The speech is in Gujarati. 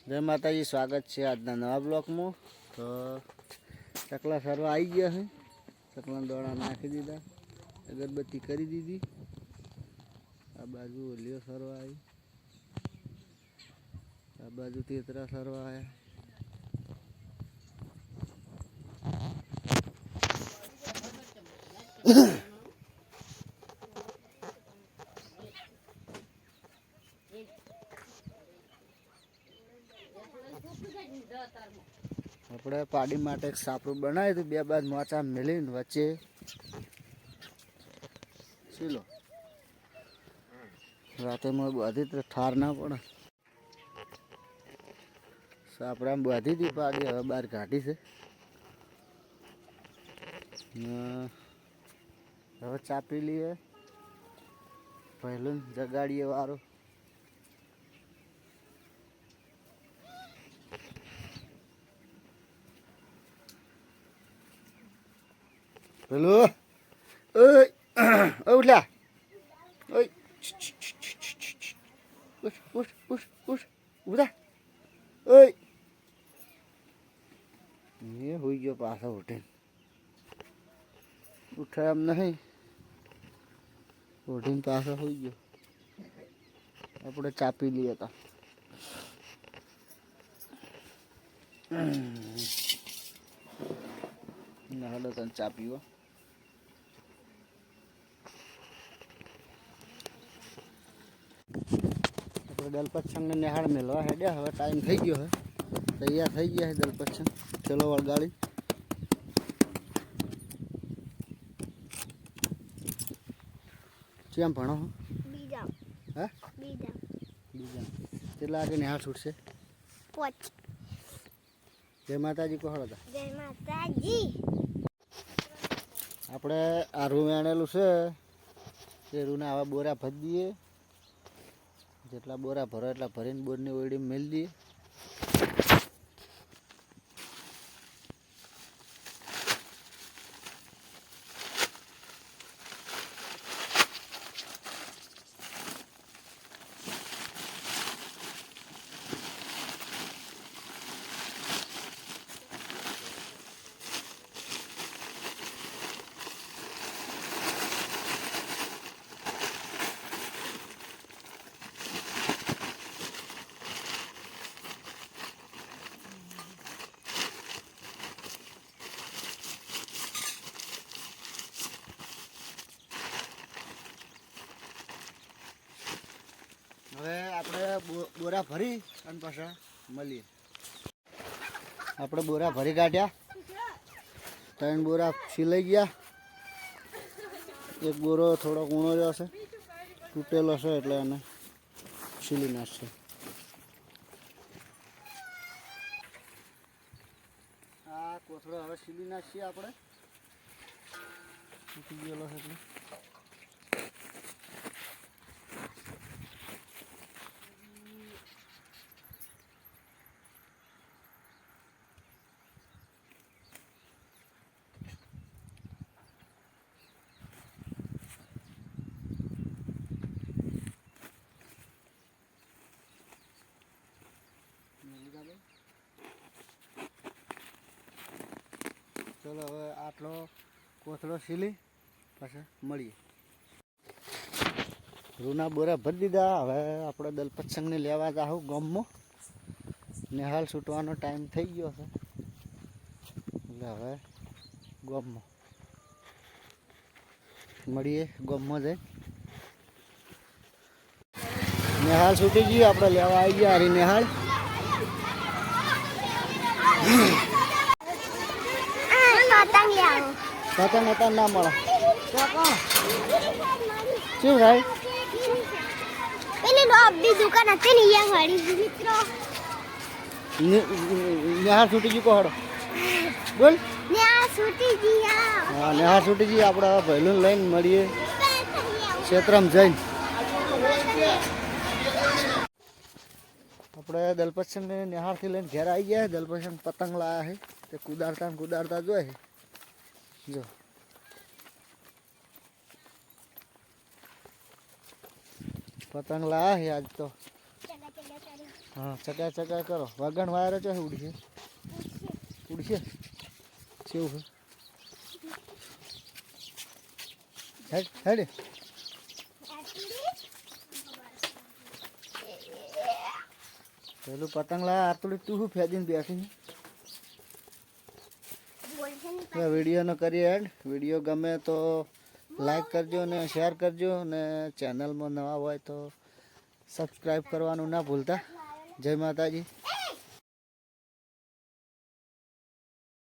જય માતાજી, સ્વાગત છે આજના નવા બ્લોકમાં. તો ચકલા સરવા આવી ગયા છે. ચકલા દોડા નાખી દીધા, અગરબત્તી કરી દીધી. આ બાજુ ઓલિયો સરવા આવી, આ બાજુ તેતરા સરવા આવ્યા. આપણે પાડી માટે એક સાપરું બનાવ્યું હતું, બે બાદ મોચા મેલીને વચ્ચે સીલો રાતે માં બાંધી તો ઠાર ના પડે. સાપડા બાંધી હતી પાડી, હવે બહાર કાઢી છે. હવે ચાપી લઈએ, પહેલું જગાડીએ વારો. પેલો ઉઠ્યા, ઉઠ ઉઠ ઉઠ ઉઠ ઉઠા. ઓય એ હોઈ ગયો પાછો ઉઠે, ઉઠે એમ નહીં, ઉઠીને પાછો હોઈ ગયો. આપણે ચાપી લઈએ તો હાલો તને ચા પીવો. આપણે દલપતસંગને નિહાળ મેળવા હેડ્યા. હવે ટાઈમ થઈ ગયો છે, તૈયાર થઈ ગયા છે દલપતસંગ. ચલો વળગાડી. કેમ ભણો? બીજા. હે બીજા કેટલા વાગે નિહાળ છૂટશે? 5. જય માતાજી કહો હતા. જય માતાજી. આપણે આ રૂ વેણેલું છે, એ રૂને આવા બોરા ભરી દઈએ. જેટલા બોરા ભરો એટલા ભરીને બોરની ઓયડી મેળી દઈએ. હવે આપણે બોરા ભરી અને પાછા મળીએ. આપણે બોરા ભરી કાઢ્યા, 3 બોરા સિલાઈ ગયા. એક બોરો થોડો ઊણો રહ્યો છે, તૂટેલો છે, એટલે એને સીલી નાખશે. આ કોથળો હવે સીલી નાખીએ આપણે, તૂટી ગયેલો છે એટલે. ચલો હવે આટલો કોથળો સીલી પાછા મળીએ. રૂના બોરા ભરી દીધા. હવે આપણે દલપતસંગને લેવા જાઉં ગામમાં. નિહાળ છૂટવાનો ટાઈમ થઈ ગયો છે, એટલે હવે ગામમાં મળીએ. ગામમાં જઈ નિહાળ છૂટી ગઈ, આપણે લેવા આવી ગયા. હરી નિહાળ પતંગ હતા ના મળે. શું ભાઈ? દુકાન હતી ને મિત્રો. નિહાળ છૂટી ગઈ કોહડો બોલ. ન્યા છૂટી ગયા. હા, નિહાળ છૂટી ગઈ. આપણે ભૈલું લઈને મળીએ ક્ષેત્રમાં જઈને. આપણે દલપતસંગ નિહાળથી લઈને ઘેર આવી ગયા. દલપતસંગ પતંગ લાયા છે, તે કુદારતા ને કુદારતા જોઈએ. જો પતંગ લાયા છે આજ તો. હા ચકા કરો વગણ વાયરો છે ઉડશે ઉડશે કેવું છે હેડ હેડ પેલું પતંગ લાયા આરતુડી તું શું ફેદીને બેઠી વિડીયોનો કરીએ એડ વિડીયો ગમે તો લાઈક કરજો ને શેર કરજો ને ચેનલમાં નવા હોય તો સબસ્ક્રાઈબ કરવાનું ના ભૂલતા જય માતાજી